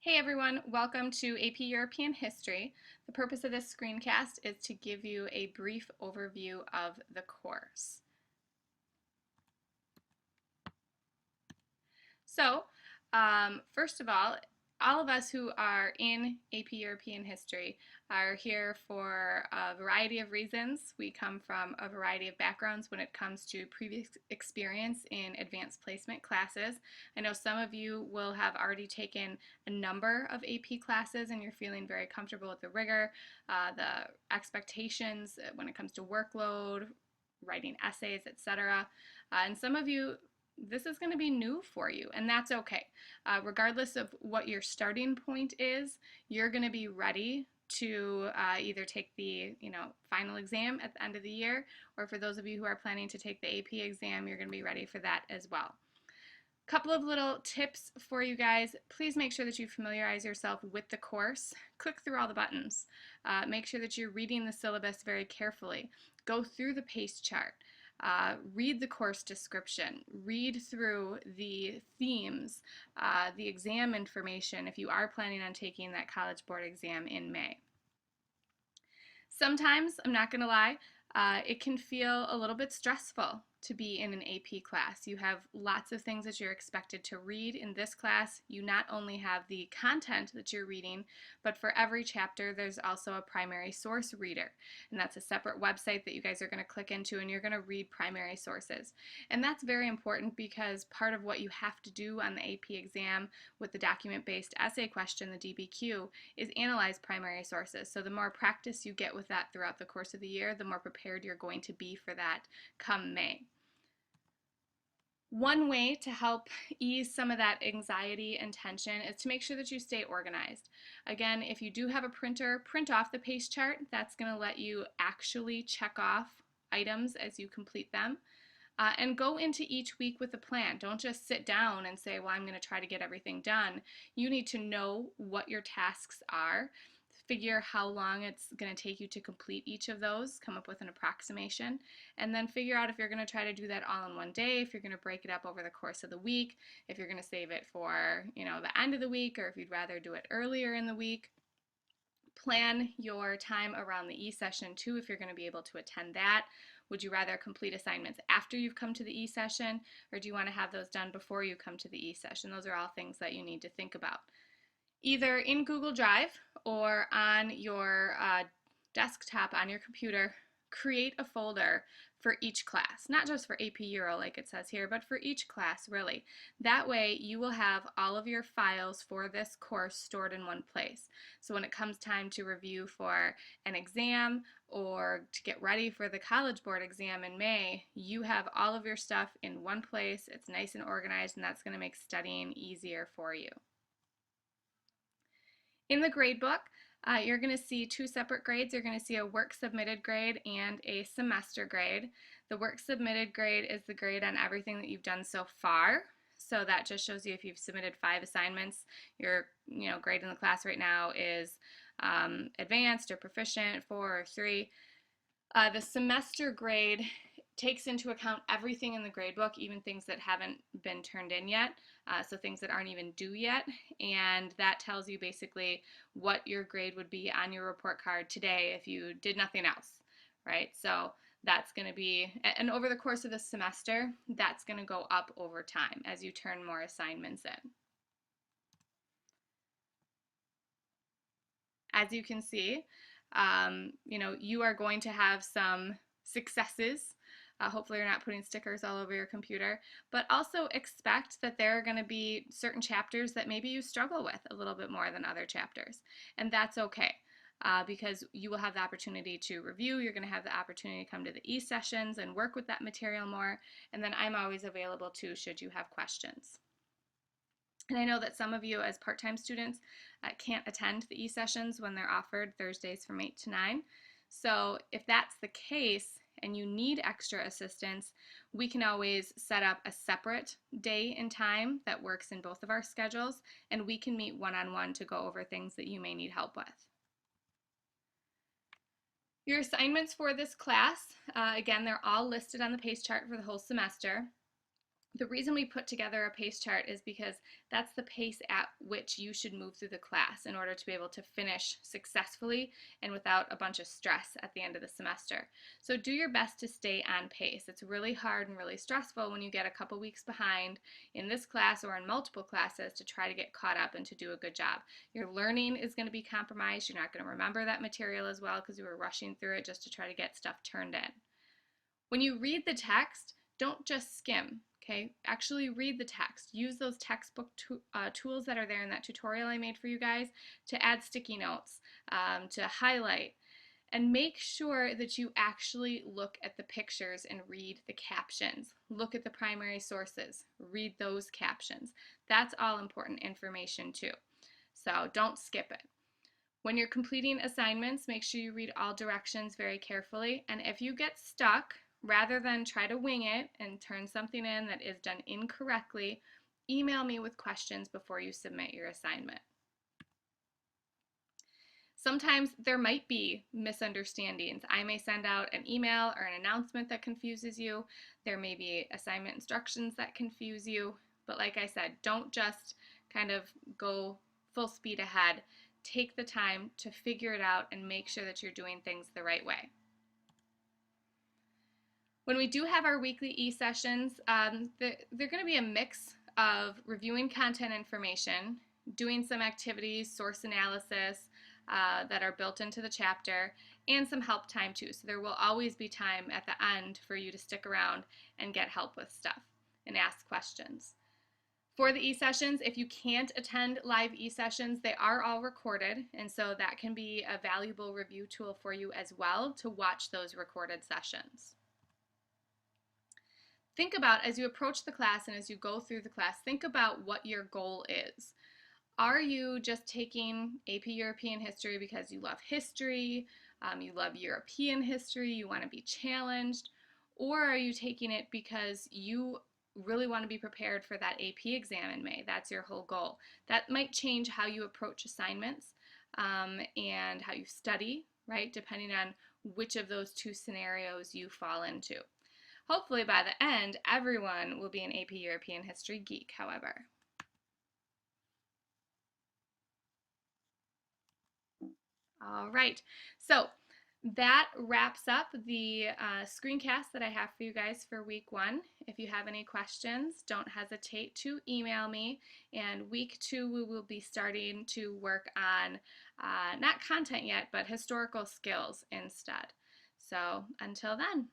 Hey everyone, welcome to AP European History. The purpose of this screencast is to give you a brief overview of the course. So, first of all of us who are in AP European History are here for a variety of reasons. We come from a variety of backgrounds when it comes to previous experience in advanced placement classes. I know some of you will have already taken a number of AP classes and you're feeling very comfortable with the rigor, the expectations when it comes to workload, writing essays, etc. And some of you this is going to be new for you, and that's okay. Regardless of what your starting point is, you're going to be ready to either take the final exam at the end of the year, or for those of you who are planning to take the AP exam, you're going to be ready for that as well. Couple of little tips for you guys. Please make sure that you familiarize yourself with the course. Click through all the buttons. Make sure that you're reading the syllabus very carefully. Go through the PACE chart. Read the course description, read through the themes, the exam information if you are planning on taking that College Board exam in May. Sometimes, I'm not going to lie, it can feel a little bit stressful to be in an AP class. You have lots of things that you're expected to read in this class. You not only have the content that you're reading, but for every chapter there's also a primary source reader. And that's a separate website that you guys are going to click into and you're going to read primary sources. And that's very important because part of what you have to do on the AP exam with the document-based essay question, the DBQ, is analyze primary sources. So the more practice you get with that throughout the course of the year, the more prepared you're going to be for that come May. One way to help ease some of that anxiety and tension is to make sure that you stay organized. Again, if you do have a printer, print off the PACE chart. That's going to let you actually check off items as you complete them. And go into each week with a plan. Don't just sit down and say, well, I'm going to try to get everything done. You need to know what your tasks are, figure how long it's going to take you to complete each of those, come up with an approximation, and then figure out if you're going to try to do that all in one day, if you're going to break it up over the course of the week, if you're going to save it for, the end of the week, or if you'd rather do it earlier in the week. Plan your time around the e-session too if you're going to be able to attend that. Would you rather complete assignments after you've come to the e-session, or do you want to have those done before you come to the e-session? Those are all things that you need to think about. Either in Google Drive or on your desktop on your computer, create a folder for each class, not just for AP Euro like it says here, but for each class really. That way you will have all of your files for this course stored in one place. So when it comes time to review for an exam or to get ready for the College Board exam in May, you have all of your stuff in one place. It's nice and organized, and that's going to make studying easier for you. In the gradebook, you're going to see two separate grades. You're going to see a work submitted grade and a semester grade. The work submitted grade is the grade on everything that you've done so far. So that just shows you if you've submitted 5 assignments, your grade in the class right now is advanced or proficient, 4 or 3. The semester grade takes into account everything in the gradebook, even things that haven't been turned in yet, so things that aren't even due yet, and that tells you basically what your grade would be on your report card today if you did nothing else, right? So that's going to be, and over the course of the semester, that's going to go up over time as you turn more assignments in. As you can see, you are going to have some successes. Hopefully you're not putting stickers all over your computer, but also expect that there are going to be certain chapters that maybe you struggle with a little bit more than other chapters, and that's okay. Because you will have the opportunity to review, you're going to have the opportunity to come to the e-sessions and work with that material more, and then I'm always available too should you have questions. And I know that some of you as part-time students can't attend the e-sessions when they're offered Thursdays from 8 to 9. So if that's the case and you need extra assistance, we can always set up a separate day and time that works in both of our schedules, and we can meet one-on-one to go over things that you may need help with. Your assignments for this class, again, they're all listed on the PACE chart for the whole semester. The reason we put together a pace chart is because that's the pace at which you should move through the class in order to be able to finish successfully and without a bunch of stress at the end of the semester. So do your best to stay on pace. It's really hard and really stressful when you get a couple weeks behind in this class or in multiple classes to try to get caught up and to do a good job. Your learning is going to be compromised. You're not going to remember that material as well because you were rushing through it just to try to get stuff turned in. When you read the text, don't just skim. Okay, actually read the text. Use those textbook tools that are there in that tutorial I made for you guys to add sticky notes, to highlight, and make sure that you actually look at the pictures and read the captions. Look at the primary sources. Read those captions. That's all important information too. So don't skip it. When you're completing assignments, make sure you read all directions very carefully. And if you get stuck, rather than try to wing it and turn something in that is done incorrectly, email me with questions before you submit your assignment. Sometimes there might be misunderstandings. I may send out an email or an announcement that confuses you. There may be assignment instructions that confuse you. But like I said, don't just kind of go full speed ahead. Take the time to figure it out and make sure that you're doing things the right way. When we do have our weekly e-sessions, they're going to be a mix of reviewing content information, doing some activities, source analysis that are built into the chapter, and some help time too. So there will always be time at the end for you to stick around and get help with stuff and ask questions. For the e-sessions, if you can't attend live e-sessions, they are all recorded, and so that can be a valuable review tool for you as well to watch those recorded sessions. Think about, as you approach the class and as you go through the class, think about what your goal is. Are you just taking AP European History because you love history, you love European history, you want to be challenged, or are you taking it because you really want to be prepared for that AP exam in May? That's your whole goal. That might change how you approach assignments and how you study, right, depending on which of those two scenarios you fall into. Hopefully by the end, everyone will be an AP European History geek, however. All right, so that wraps up the screencast that I have for you guys for week 1. If you have any questions, don't hesitate to email me. And week 2, we will be starting to work on not content yet, but historical skills instead. So until then.